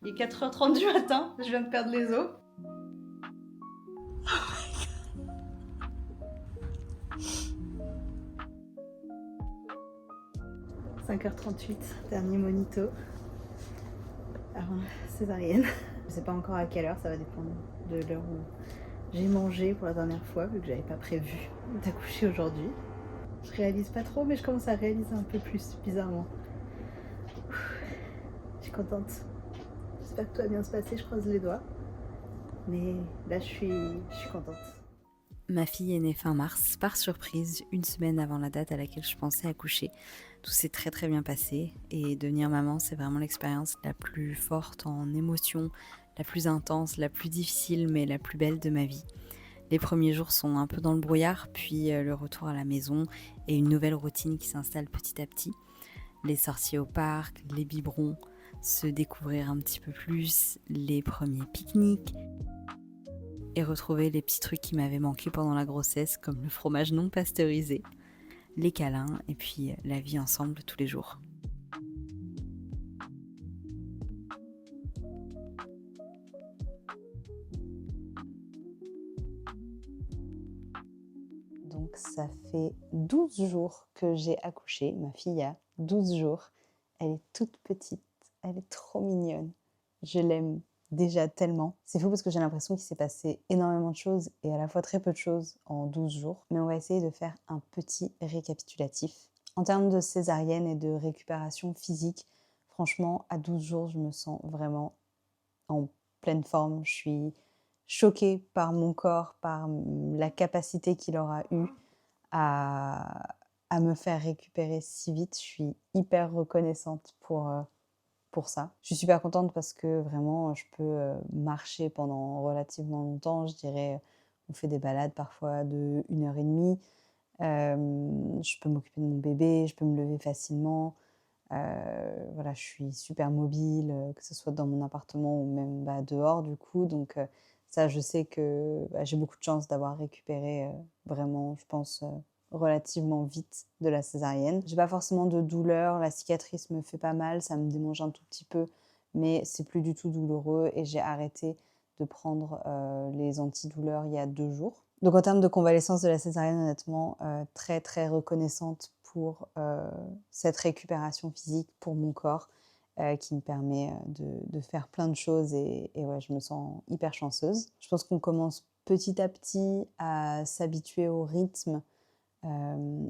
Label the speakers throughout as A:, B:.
A: Il est 4h30 du matin, je viens de perdre les os. 5h38, dernier monito. Avant césarienne. Je sais pas encore à quelle heure, ça va dépendre de l'heure où j'ai mangé pour la dernière fois, vu que j'avais pas prévu d'accoucher aujourd'hui. Je réalise pas trop, mais je commence à réaliser un peu plus, bizarrement. Je suis contente. J'espère que tout va bien se passer, je croise les doigts. Mais là, je suis contente.
B: Ma fille est née fin mars, par surprise, une semaine avant la date à laquelle je pensais accoucher. Tout s'est très très bien passé et devenir maman, c'est vraiment l'expérience la plus forte en émotion, la plus intense, la plus difficile mais la plus belle de ma vie. Les premiers jours sont un peu dans le brouillard, puis le retour à la maison et une nouvelle routine qui s'installe petit à petit. Les sorties au parc, les biberons, se découvrir un petit peu plus, les premiers pique-niques et retrouver les petits trucs qui m'avaient manqué pendant la grossesse, comme le fromage non pasteurisé, les câlins et puis la vie ensemble tous les jours. Donc ça fait 12 jours que j'ai accouché, ma fille a 12 jours, elle est toute petite, elle est trop mignonne, je l'aime déjà tellement. C'est fou parce que j'ai l'impression qu'il s'est passé énormément de choses et à la fois très peu de choses en 12 jours, mais on va essayer de faire un petit récapitulatif. En termes de césarienne et de récupération physique, franchement, à 12 jours, je me sens vraiment en pleine forme. Je suis choquée par mon corps, par la capacité qu'il aura eue à me faire récupérer si vite. Je suis hyper reconnaissante pour ça. Je suis super contente parce que vraiment, je peux marcher pendant relativement longtemps. Je dirais, on fait des balades parfois de 1h30. Je peux m'occuper de mon bébé, je peux me lever facilement. Voilà, je suis super mobile, que ce soit dans mon appartement ou même dehors du coup. Donc ça, je sais que j'ai beaucoup de chance d'avoir récupéré vraiment, je pense, relativement vite de la césarienne. J'ai pas forcément de douleur, la cicatrice me fait pas mal, ça me démange un tout petit peu, mais c'est plus du tout douloureux et j'ai arrêté de prendre les antidouleurs il y a 2 jours. Donc en termes de convalescence de la césarienne, honnêtement, très très reconnaissante pour cette récupération physique, pour mon corps, qui me permet de faire plein de choses et ouais, je me sens hyper chanceuse. Je pense qu'on commence petit à petit à s'habituer au rythme,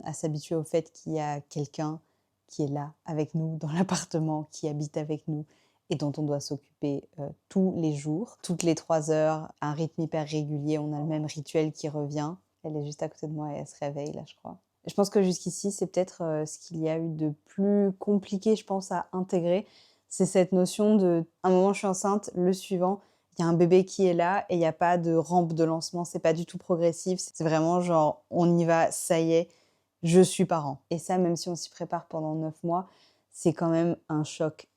B: à s'habituer au fait qu'il y a quelqu'un qui est là avec nous dans l'appartement, qui habite avec nous et dont on doit s'occuper tous les jours, toutes les 3 heures, un rythme hyper régulier, on a le même rituel qui revient. Elle est juste à côté de moi et elle se réveille là, je crois. Je pense que jusqu'ici, c'est peut-être ce qu'il y a eu de plus compliqué, je pense, à intégrer. C'est cette notion de, un moment je suis enceinte, le suivant, il y a un bébé qui est là et il n'y a pas de rampe de lancement, c'est pas du tout progressif, c'est vraiment genre on y va, ça y est, je suis parent. Et ça, même si on s'y prépare pendant 9 mois, c'est quand même un choc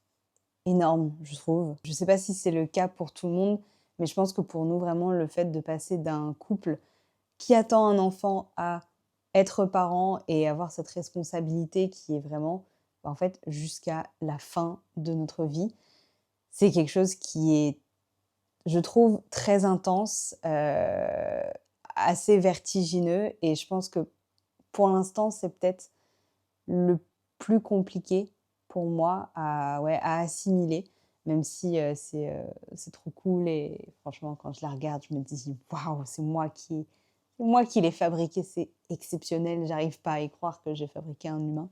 B: énorme, je trouve. Je sais pas si c'est le cas pour tout le monde, mais je pense que pour nous, vraiment, le fait de passer d'un couple qui attend un enfant à être parent et avoir cette responsabilité qui est vraiment, en fait, jusqu'à la fin de notre vie, c'est quelque chose qui est, je trouve, très intense, assez vertigineux et je pense que pour l'instant, c'est peut-être le plus compliqué pour moi à, ouais, à assimiler, même si c'est trop cool et franchement, quand je la regarde, je me dis waouh, c'est moi qui l'ai fabriqué, c'est exceptionnel, j'arrive pas à y croire que j'ai fabriqué un humain.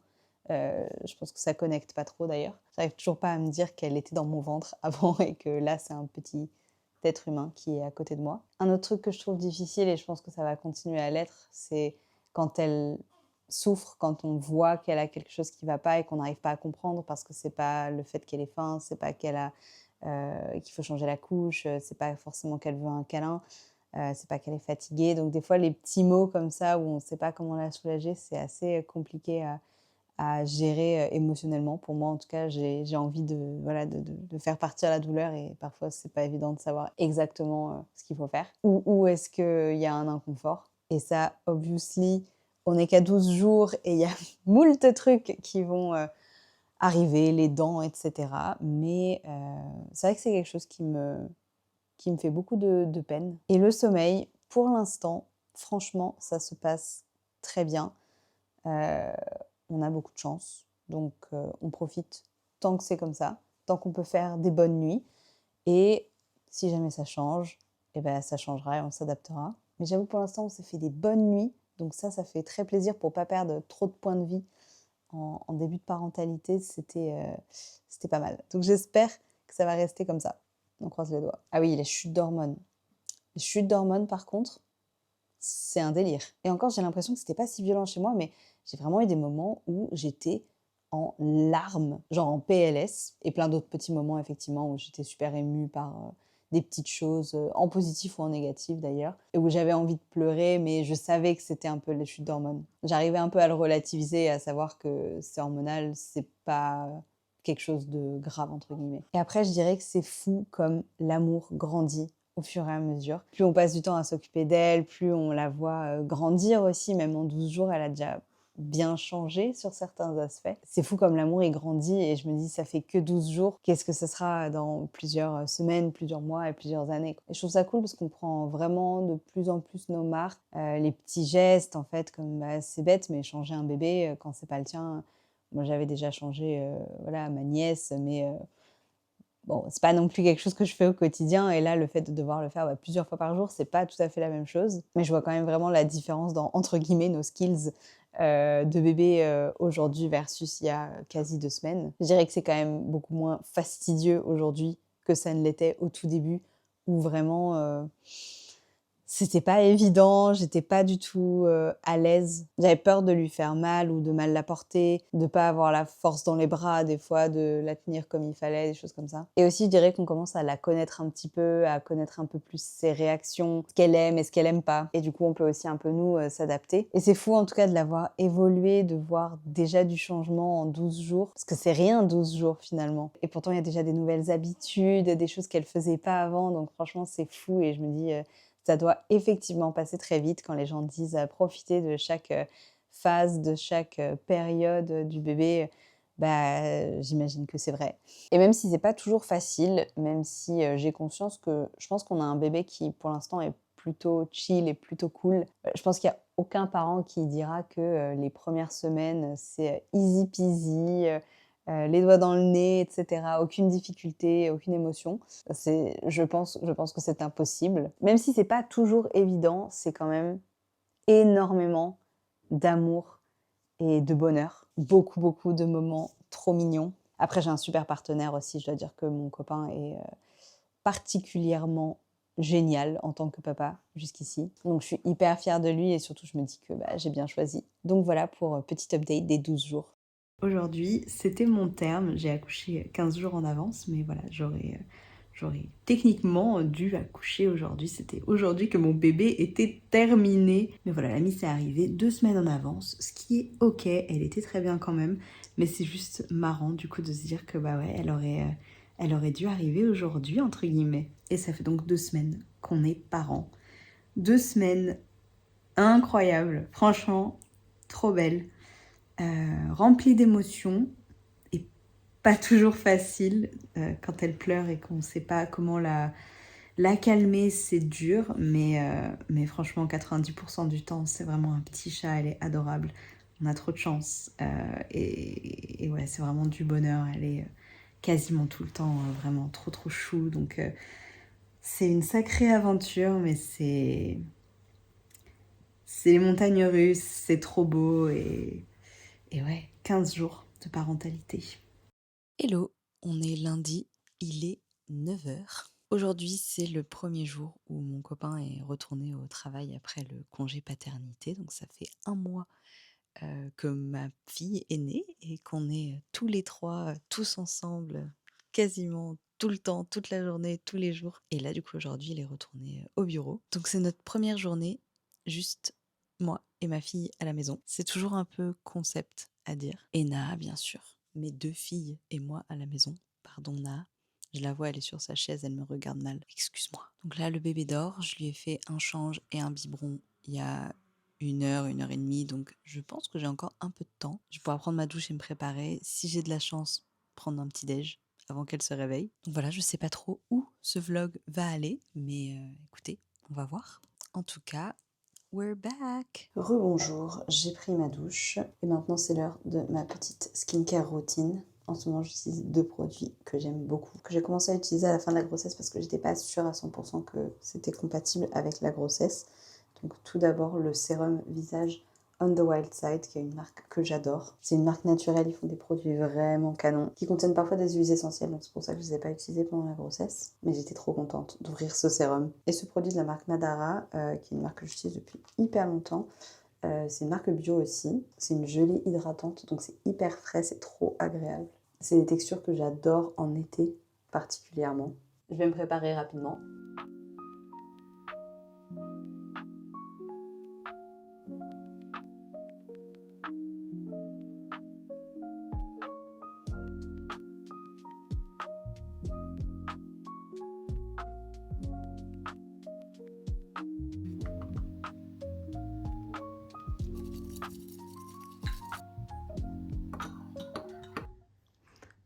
B: Je pense que ça connecte pas trop d'ailleurs. J'arrive toujours pas à me dire qu'elle était dans mon ventre avant et que là, c'est un petit être humain qui est à côté de moi. Un autre truc que je trouve difficile, et je pense que ça va continuer à l'être, c'est quand elle souffre, quand on voit qu'elle a quelque chose qui ne va pas et qu'on n'arrive pas à comprendre parce que c'est pas le fait qu'elle ait faim, c'est pas qu'il faut changer la couche, c'est pas forcément qu'elle veut un câlin, c'est pas qu'elle est fatiguée. Donc des fois les petits mots comme ça où on ne sait pas comment la soulager, c'est assez compliqué à gérer émotionnellement. Pour moi en tout cas, j'ai envie de, voilà, de faire partir la douleur et parfois c'est pas évident de savoir exactement ce qu'il faut faire. Ou où est-ce qu'il y a un inconfort. Et ça, obviously, on n'est qu'à 12 jours et il y a moult trucs qui vont arriver, les dents, etc. Mais c'est vrai que c'est quelque chose qui me fait beaucoup de peine. Et le sommeil, pour l'instant, franchement, ça se passe très bien. Heu, on a beaucoup de chance, donc on profite tant que c'est comme ça, tant qu'on peut faire des bonnes nuits et si jamais ça change et ben ça changera et on s'adaptera. Mais j'avoue pour l'instant, on s'est fait des bonnes nuits, donc ça fait très plaisir pour pas perdre trop de points de vie en début de parentalité, c'était pas mal. Donc j'espère que ça va rester comme ça. On croise les doigts. Ah oui, les chutes d'hormones. Les chutes d'hormones par contre, c'est un délire. Et encore, j'ai l'impression que c'était pas si violent chez moi, mais j'ai vraiment eu des moments où j'étais en larmes, genre en PLS, et plein d'autres petits moments, effectivement, où j'étais super émue par des petites choses, en positif ou en négatif d'ailleurs, et où j'avais envie de pleurer, mais je savais que c'était un peu les chutes d'hormones. J'arrivais un peu à le relativiser, à savoir que c'est hormonal, c'est pas quelque chose de grave, entre guillemets. Et après, je dirais que c'est fou comme l'amour grandit au fur et à mesure. Plus on passe du temps à s'occuper d'elle, plus on la voit grandir aussi. Même en 12 jours, elle a déjà bien changé sur certains aspects. C'est fou comme l'amour il grandit et je me dis ça fait que 12 jours. Qu'est-ce que ce sera dans plusieurs semaines, plusieurs mois et plusieurs années, quoi. Et je trouve ça cool parce qu'on prend vraiment de plus en plus nos marques. Les petits gestes en fait, comme c'est bête, mais changer un bébé quand c'est pas le tien. Moi j'avais déjà changé voilà, ma nièce, mais bon, c'est pas non plus quelque chose que je fais au quotidien et là, le fait de devoir le faire, plusieurs fois par jour, c'est pas tout à fait la même chose. Mais je vois quand même vraiment la différence dans, entre guillemets, «nos skills», de bébé, aujourd'hui versus il y a quasi 2 semaines. Je dirais que c'est quand même beaucoup moins fastidieux aujourd'hui que ça ne l'était au tout début où vraiment, c'était pas évident, j'étais pas du tout, à l'aise. J'avais peur de lui faire mal ou de mal la porter, de pas avoir la force dans les bras des fois, de la tenir comme il fallait, des choses comme ça. Et aussi, je dirais qu'on commence à la connaître un petit peu, à connaître un peu plus ses réactions, ce qu'elle aime et ce qu'elle aime pas. Et du coup, on peut aussi un peu nous, s'adapter. Et c'est fou en tout cas de la voir évoluer, de voir déjà du changement en 12 jours, parce que c'est rien 12 jours finalement. Et pourtant, il y a déjà des nouvelles habitudes, des choses qu'elle faisait pas avant, donc franchement, c'est fou et je me dis, ça doit effectivement passer très vite quand les gens disent, profiter de chaque, phase, de chaque, période, du bébé. J'imagine que c'est vrai. Et même si c'est pas toujours facile, même si, j'ai conscience que je pense qu'on a un bébé qui, pour l'instant, est plutôt chill et plutôt cool. Je pense qu'il y a aucun parent qui dira que, les premières semaines, c'est, easy peasy, les doigts dans le nez et cetera. Aucune difficulté, aucune émotion. Je pense que c'est impossible. Même si c'est pas toujours évident, c'est quand même énormément d'amour et de bonheur. Beaucoup, beaucoup de moments trop mignons. Après, j'ai un super partenaire aussi. Je dois dire que mon copain est particulièrement génial en tant que papa jusqu'ici. Donc, je suis hyper fière de lui et surtout, je me dis que j'ai bien choisi. Donc, voilà pour petit update des 12 jours.
A: Aujourd'hui, c'était mon terme. J'ai accouché 15 jours en avance, mais voilà, j'aurais techniquement dû accoucher aujourd'hui. C'était aujourd'hui que mon bébé était terminé. Mais voilà, la mise est arrivée 2 semaines en avance, ce qui est ok. Elle était très bien quand même, mais c'est juste marrant du coup de se dire que bah ouais, elle aurait dû arriver aujourd'hui entre guillemets. Et ça fait donc 2 semaines qu'on est parents. 2 semaines incroyables, franchement, trop belles. Remplie d'émotions et pas toujours facile quand elle pleure et qu'on ne sait pas comment la calmer, c'est dur, mais franchement 90% du temps c'est vraiment un petit chat, elle est adorable, on a trop de chance et ouais c'est vraiment du bonheur, elle est quasiment tout le temps vraiment trop trop chou, donc c'est une sacrée aventure, mais c'est les montagnes russes, c'est trop beau et ouais, 15 jours de parentalité.
B: Hello, on est lundi, il est 9 h. Aujourd'hui, c'est le premier jour où mon copain est retourné au travail après le congé paternité. Donc ça fait un mois que ma fille est née et qu'on est tous les trois, tous ensemble, quasiment tout le temps, toute la journée, tous les jours. Et là, du coup, aujourd'hui, il est retourné au bureau. Donc c'est notre première journée, juste moi et ma fille à la maison. C'est toujours un peu concept à dire. Et Naa, bien sûr. Mes 2 filles et moi à la maison. Pardon, Naa. Je la vois, elle est sur sa chaise, elle me regarde mal. Excuse-moi. Donc là, le bébé dort. Je lui ai fait un change et un biberon il y a 1 heure et demie, donc je pense que j'ai encore un peu de temps. Je vais pouvoir prendre ma douche et me préparer. Si j'ai de la chance, prendre un petit déj avant qu'elle se réveille. Donc voilà, je sais pas trop où ce vlog va aller, mais écoutez, on va voir. En tout cas, we're back. Rebonjour, j'ai pris ma douche et maintenant c'est l'heure de ma petite skincare routine. En ce moment, j'utilise 2 produits que j'aime beaucoup, que j'ai commencé à utiliser à la fin de la grossesse parce que j'étais pas sûre à 100% que c'était compatible avec la grossesse. Donc tout d'abord le sérum visage On the Wild Side, qui est une marque que j'adore. C'est une marque naturelle, ils font des produits vraiment canons, qui contiennent parfois des huiles essentielles, donc c'est pour ça que je ne les ai pas utilisés pendant la grossesse. Mais j'étais trop contente d'ouvrir ce sérum. Et ce produit de la marque Madara, qui est une marque que j'utilise depuis hyper longtemps, c'est une marque bio aussi. C'est une gelée hydratante, donc c'est hyper frais, c'est trop agréable. C'est des textures que j'adore en été particulièrement. Je vais me préparer rapidement.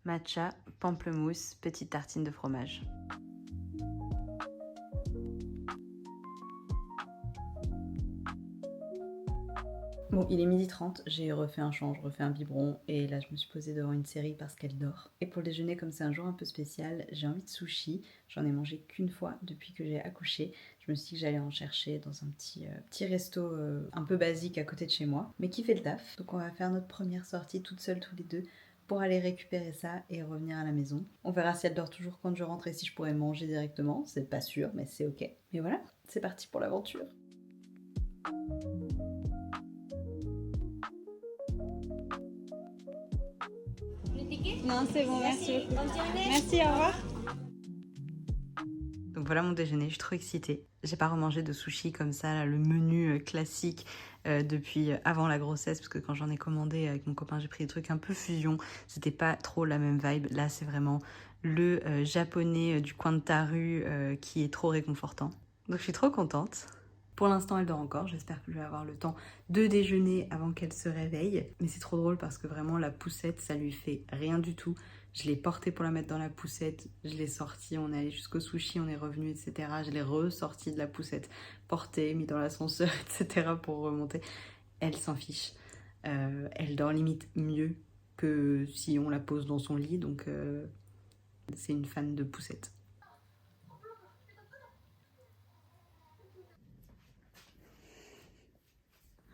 B: Matcha, pamplemousse, petite tartine de fromage. Bon, il est 12h30, j'ai refait un change, refait un biberon et là je me suis posée devant une série parce qu'elle dort. Et pour le déjeuner, comme c'est un jour un peu spécial, j'ai envie de sushi. J'en ai mangé qu'une fois depuis que j'ai accouché. Je me suis dit que j'allais en chercher dans un petit resto un peu basique à côté de chez moi, mais qui fait le taf. Donc on va faire notre première sortie toute seule tous les deux pour aller récupérer ça et revenir à la maison. On verra si elle dort toujours quand je rentre et si je pourrais manger directement. C'est pas sûr, mais c'est ok. Mais voilà, c'est parti pour l'aventure.
A: Non, c'est bon, merci. Merci, au revoir.
B: Donc voilà mon déjeuner, je suis trop excitée. J'ai pas remangé de sushi comme ça, là, le menu classique depuis avant la grossesse, parce que quand j'en ai commandé avec mon copain, j'ai pris des trucs un peu fusion. C'était pas trop la même vibe. Là, c'est vraiment le japonais du coin de ta rue qui est trop réconfortant. Donc je suis trop contente. Pour l'instant, elle dort encore. J'espère que je vais avoir le temps de déjeuner avant qu'elle se réveille. Mais c'est trop drôle parce que vraiment, la poussette, ça lui fait rien du tout. Je l'ai portée pour la mettre dans la poussette. Je l'ai sortie. On est allé jusqu'au sushi, on est revenu, etc. Je l'ai ressortie de la poussette, portée, mis dans l'ascenseur, etc. pour remonter. Elle s'en fiche. Elle dort limite mieux que si on la pose dans son lit. Donc, c'est une fan de poussette.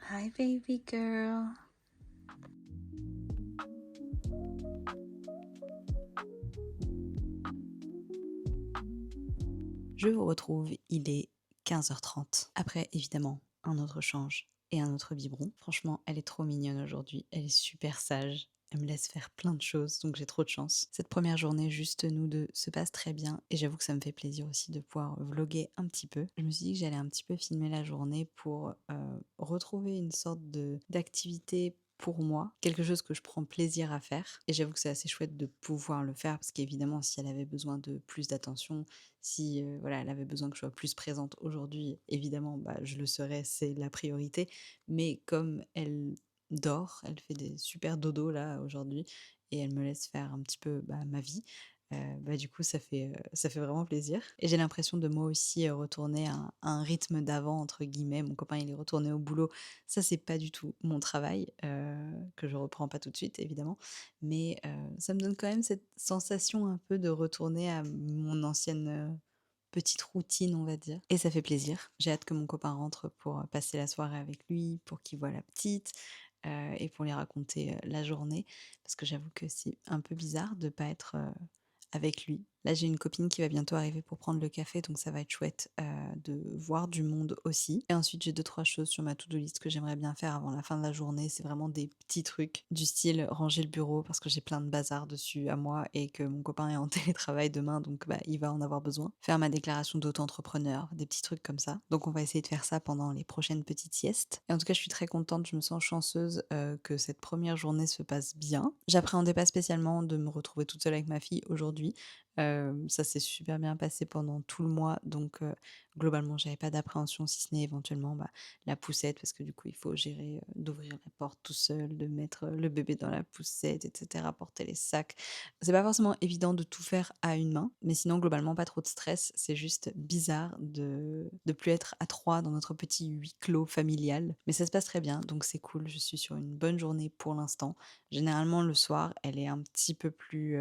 B: Hi baby girl. Je vous retrouve, il est 15h30. Après, évidemment, un autre change et un autre biberon. Franchement, elle est trop mignonne aujourd'hui. Elle est super sage. Elle me laisse faire plein de choses, donc j'ai trop de chance. Cette première journée, juste nous deux, se passe très bien. Et j'avoue que ça me fait plaisir aussi de pouvoir vlogger un petit peu. Je me suis dit que j'allais un petit peu filmer la journée pour retrouver une sorte d'activité pour moi, quelque chose que je prends plaisir à faire. Et j'avoue que c'est assez chouette de pouvoir le faire parce qu'évidemment, si elle avait besoin de plus d'attention, si voilà, elle avait besoin que je sois plus présente aujourd'hui, évidemment, bah, je le serais, c'est la priorité. Mais comme elle dort, elle fait des super dodos là aujourd'hui et elle me laisse faire un petit peu bah, ma vie. Bah, du coup, ça fait vraiment plaisir. Et j'ai l'impression de moi aussi retourner à un rythme d'avant, entre guillemets. Mon copain, il est retourné au boulot. Ça, c'est pas du tout mon travail, que je reprends pas tout de suite, évidemment. Mais ça me donne quand même cette sensation un peu de retourner à mon ancienne petite routine, on va dire. Et ça fait plaisir. J'ai hâte que mon copain rentre pour passer la soirée avec lui, pour qu'il voit la petite. Et pour lui raconter la journée, parce que j'avoue que c'est un peu bizarre de pas être avec lui. Là, j'ai une copine qui va bientôt arriver pour prendre le café, donc ça va être chouette de voir du monde aussi. Et ensuite, j'ai 2-3 choses sur ma to-do list que j'aimerais bien faire avant la fin de la journée. C'est vraiment des petits trucs du style ranger le bureau parce que j'ai plein de bazar dessus à moi et que mon copain est en télétravail demain, donc bah, il va en avoir besoin. Faire ma déclaration d'auto-entrepreneur, des petits trucs comme ça. Donc on va essayer de faire ça pendant les prochaines petites siestes. Et en tout cas, je suis très contente, je me sens chanceuse que cette première journée se passe bien. J'appréhendais pas spécialement de me retrouver toute seule avec ma fille aujourd'hui. Ça s'est super bien passé pendant tout le mois, donc globalement, j'avais pas d'appréhension si ce n'est éventuellement, la poussette parce que du coup, il faut gérer, d'ouvrir la porte tout seul, de mettre, le bébé dans la poussette et cetera, porter les sacs. C'est pas forcément évident de tout faire à une main, mais sinon globalement pas trop de stress. C'est juste bizarre de plus être à 3 dans notre petit huis clos familial, mais ça se passe très bien, donc c'est cool. Je suis sur une bonne journée pour l'instant. Généralement le soir, elle est un petit peu plus,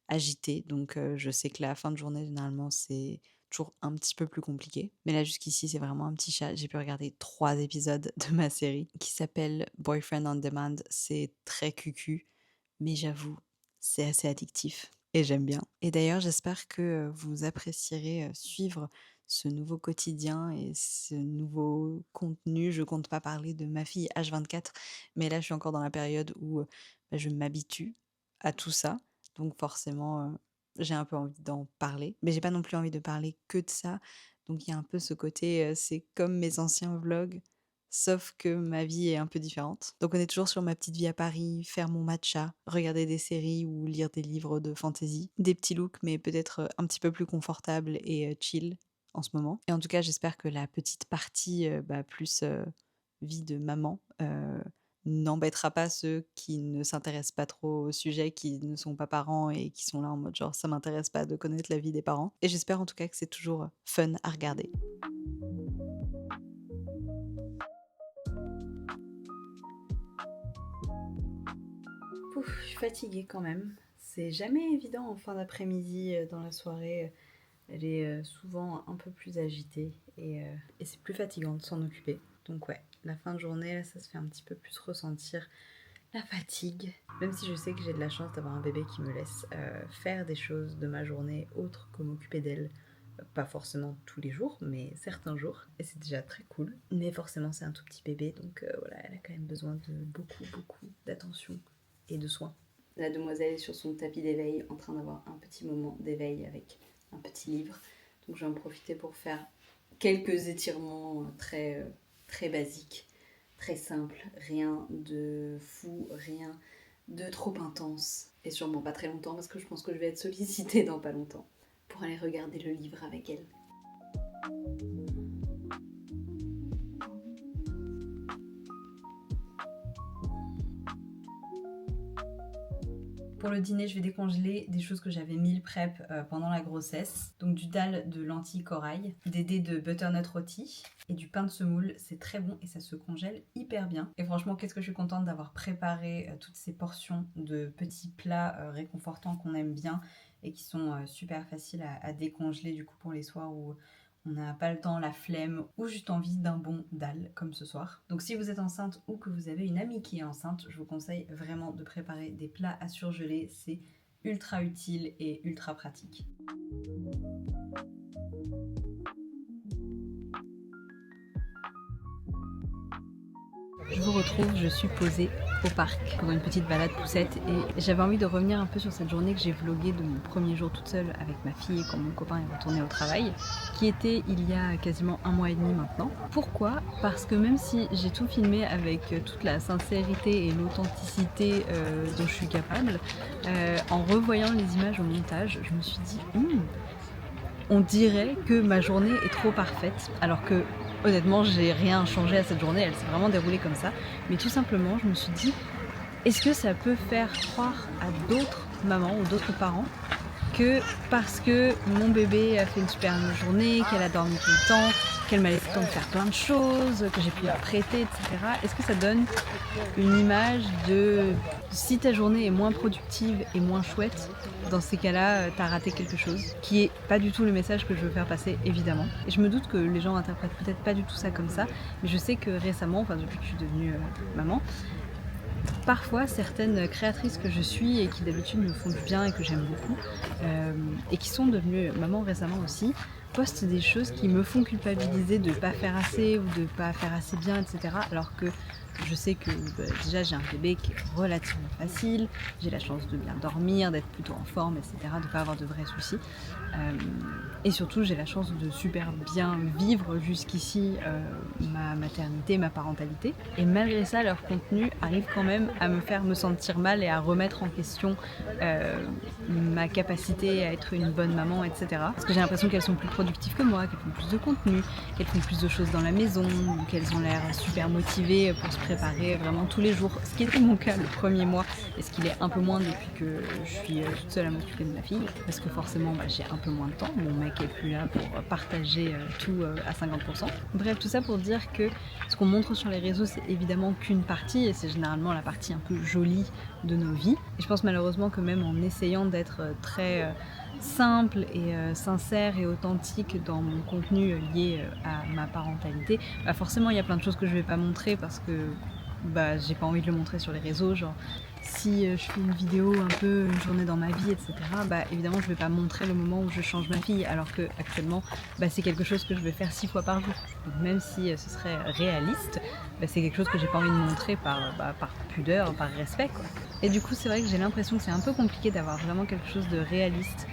B: agitée, donc je sais que la fin de journée généralement c'est toujours un petit peu plus compliqué. Mais là jusqu'ici c'est vraiment un petit chat. J'ai pu regarder 3 épisodes de ma série qui s'appelle Boyfriend on Demand. C'est très cucu, mais j'avoue, c'est assez addictif et j'aime bien. Et d'ailleurs j'espère que, vous apprécierez, suivre ce nouveau quotidien et ce nouveau contenu. Je compte pas parler de ma fille H24, mais là je suis encore dans la période où, je m'habitue à tout ça. Donc forcément, j'ai un peu envie d'en parler, mais j'ai pas non plus envie de parler que de ça. Donc il y a un peu ce côté, c'est comme mes anciens vlogs, sauf que ma vie est un peu différente. Donc on est toujours sur ma petite vie à Paris, faire mon matcha, regarder des séries ou lire des livres de fantasy. Des petits looks, mais peut-être, un petit peu plus confortables et chill en ce moment. Et en tout cas, j'espère que la petite partie, plus, vie de maman, n'embêtera pas ceux qui ne s'intéressent pas trop au sujet, qui ne sont pas parents et qui sont là en mode genre: «Ça m'intéresse pas de connaître la vie des parents» et j'espère en tout cas que c'est toujours, fun à regarder.
A: Pouf, je suis fatiguée quand même. C'est jamais évident en fin d'après-midi, dans la soirée. Elle est souvent un peu plus agitée et c'est plus fatigant de s'en occuper. Donc ouais, la fin de journée, là, ça se fait un petit peu plus ressentir la fatigue. Même si je sais que j'ai de la chance d'avoir un bébé qui me laisse faire des choses de ma journée autres que m'occuper d'elle. Pas forcément tous les jours, mais certains jours. Et c'est déjà très cool. Mais forcément, c'est un tout petit bébé, donc voilà, elle a quand même besoin de beaucoup d'attention et de soins. La demoiselle est sur son tapis d'éveil en train d'avoir un petit moment d'éveil avec un petit livre. Donc je vais en profiter pour faire quelques étirements très basiques, très simples. Rien de fou, rien de trop intense. Et sûrement pas très longtemps parce que je pense que je vais être sollicitée dans pas longtemps pour aller regarder le livre avec elle. Pour le dîner, je vais décongeler des choses que j'avais meal prep pendant la grossesse. Donc du dalle de lentilles corail, des dés de butternut rôti et du pain de semoule. C'est très bon et ça se congèle hyper bien. Et franchement, qu'est-ce que je suis contente d'avoir préparé toutes ces portions de petits plats réconfortants qu'on aime bien et qui sont super faciles à décongeler du coup pour les soirs où on n'a pas le temps, la flemme ou juste envie d'un bon dalle comme ce soir. Donc si vous êtes enceinte ou que vous avez une amie qui est enceinte, je vous conseille vraiment de préparer des plats à surgeler. C'est ultra utile et ultra pratique. Je vous retrouve, je suis posée au parc pour une petite balade poussette et j'avais envie de revenir un peu sur cette journée que j'ai vloguée de mon premier jour toute seule avec ma fille quand mon copain est retourné au travail, qui était il y a quasiment 1 mois et demi maintenant. Pourquoi? Parce que même si j'ai tout filmé avec toute la sincérité et l'authenticité dont je suis capable, en revoyant les images au montage, je me suis dit on dirait que ma journée est trop parfaite, alors que honnêtement, j'ai rien changé à cette journée, elle s'est vraiment déroulée comme ça. Mais tout simplement, je me suis dit, est-ce que ça peut faire croire à d'autres mamans ou d'autres parents que parce que mon bébé a fait une super journée, qu'elle a dormi tout le temps, qu'elle m'a laissé le temps de faire plein de choses, que j'ai pu la prêter, etc. Est-ce que ça donne une image de si ta journée est moins productive et moins chouette, dans ces cas-là, t'as raté quelque chose, qui est pas du tout le message que je veux faire passer, évidemment. Et je me doute que les gens interprètent peut-être pas du tout ça comme ça, mais je sais que récemment, enfin depuis que je suis devenue maman, parfois certaines créatrices que je suis et qui d'habitude me font du bien et que j'aime beaucoup, et qui sont devenues mamans récemment aussi, postent des choses qui me font culpabiliser de pas faire assez ou de pas faire assez bien, etc. Alors que je sais que déjà j'ai un bébé qui est relativement facile, j'ai la chance de bien dormir, d'être plutôt en forme, etc., de pas avoir de vrais soucis.
B: Et surtout, j'ai la chance de super bien vivre jusqu'ici ma maternité, ma parentalité. Et malgré ça, leur contenu arrive quand même à me faire me sentir mal et à remettre en question ma capacité à être une bonne maman, etc. Parce que j'ai l'impression qu'elles sont plus productives que moi, qu'elles font plus de contenu, qu'elles font plus de choses dans la maison, qu'elles ont l'air super motivées pour se préparer vraiment tous les jours. Ce qui était mon cas le premier mois et ce qu'il est un peu moins depuis que je suis toute seule à m'occuper de ma fille. Parce que forcément, j'ai un peu moins de temps. Mon mec est plus là pour partager tout à 50%. Bref, tout ça pour dire que ce qu'on montre sur les réseaux, c'est évidemment qu'une partie et c'est généralement la partie un peu jolie de nos vies. Et je pense malheureusement que même en essayant d'être très simple et sincère et authentique dans mon contenu lié à ma parentalité, forcément il y a plein de choses que je vais pas montrer parce que j'ai pas envie de le montrer sur les réseaux, genre si je fais une vidéo un peu une journée dans ma vie, etc., évidemment je vais pas montrer le moment où je change ma fille, alors que actuellement c'est quelque chose que je vais faire 6 fois par jour. Donc même si ce serait réaliste, c'est quelque chose que j'ai pas envie de montrer par pudeur, par respect, quoi. Et du coup c'est vrai que j'ai l'impression que c'est un peu compliqué d'avoir vraiment quelque chose de réaliste,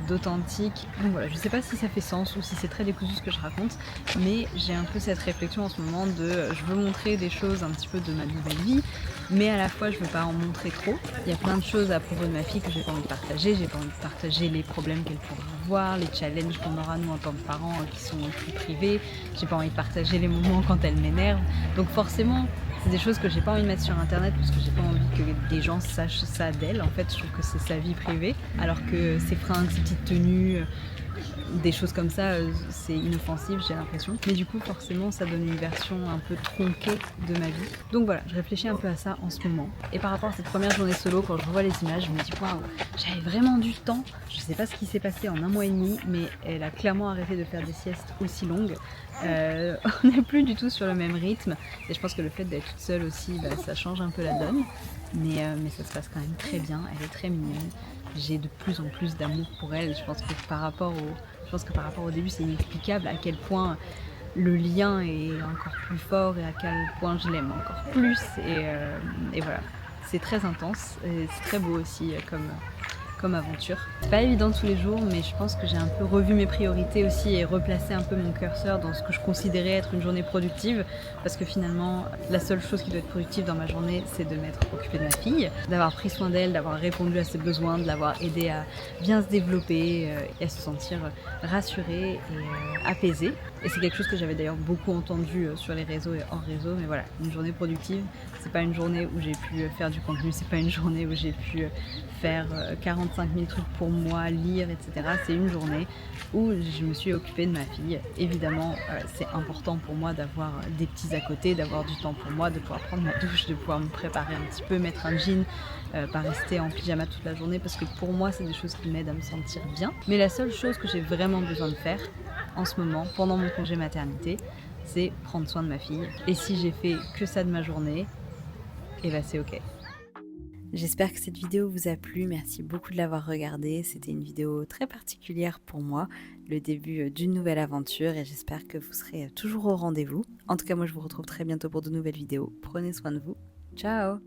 B: d'authentique. Donc voilà, je sais pas si ça fait sens ou si c'est très décousu ce que je raconte, mais j'ai un peu cette réflexion en ce moment de je veux montrer des choses un petit peu de ma nouvelle vie, mais à la fois je veux pas en montrer trop. Il y a plein de choses à propos de ma fille que j'ai pas envie de partager. J'ai pas envie de partager les problèmes qu'elle pourra avoir, les challenges qu'on aura nous en tant que parents qui sont plus privés. J'ai pas envie de partager les moments quand elle m'énerve. Donc forcément, c'est des choses que j'ai pas envie de mettre sur internet parce que j'ai pas envie que des gens sachent ça d'elle. En fait, je trouve que c'est sa vie privée, alors que ses fringues, ses petites tenues, des choses comme ça, c'est inoffensif, j'ai l'impression. Mais du coup, forcément, ça donne une version un peu tronquée de ma vie. Donc voilà, je réfléchis un peu à ça en ce moment. Et par rapport à cette première journée solo, quand je revois les images, je me dis waouh, j'avais vraiment du temps. Je sais pas ce qui s'est passé en 1 mois et demi, mais elle a clairement arrêté de faire des siestes aussi longues. On n'est plus du tout sur le même rythme. Et je pense que le fait d'être toute seule aussi, ça change un peu la donne. Mais ça se passe quand même très bien, elle est très mignonne. J'ai de plus en plus d'amour pour elle. Je pense que par rapport au début, c'est inexplicable à quel point le lien est encore plus fort et à quel point je l'aime encore plus. Et voilà, c'est très intense et c'est très beau aussi comme aventure. C'est pas évident tous les jours, mais je pense que j'ai un peu revu mes priorités aussi et replacé un peu mon curseur dans ce que je considérais être une journée productive, parce que finalement, la seule chose qui doit être productive dans ma journée, c'est de m'être occupée de ma fille, d'avoir pris soin d'elle, d'avoir répondu à ses besoins, de l'avoir aidée à bien se développer et à se sentir rassurée et apaisée. Et c'est quelque chose que j'avais d'ailleurs beaucoup entendu sur les réseaux et hors réseau, mais voilà, une journée productive, c'est pas une journée où j'ai pu faire du contenu, c'est pas une journée où j'ai pu faire 45 000 trucs pour moi, lire, etc. C'est une journée où je me suis occupée de ma fille. Évidemment, c'est important pour moi d'avoir des petits à côté, d'avoir du temps pour moi, de pouvoir prendre ma douche, de pouvoir me préparer un petit peu, mettre un jean, pas rester en pyjama toute la journée, parce que pour moi, c'est des choses qui m'aident à me sentir bien. Mais la seule chose que j'ai vraiment besoin de faire en ce moment, pendant mon congé maternité, c'est prendre soin de ma fille. Et si j'ai fait que ça de ma journée, c'est ok. J'espère que cette vidéo vous a plu, merci beaucoup de l'avoir regardée, c'était une vidéo très particulière pour moi, le début d'une nouvelle aventure et j'espère que vous serez toujours au rendez-vous. En tout cas moi je vous retrouve très bientôt pour de nouvelles vidéos, prenez soin de vous, ciao!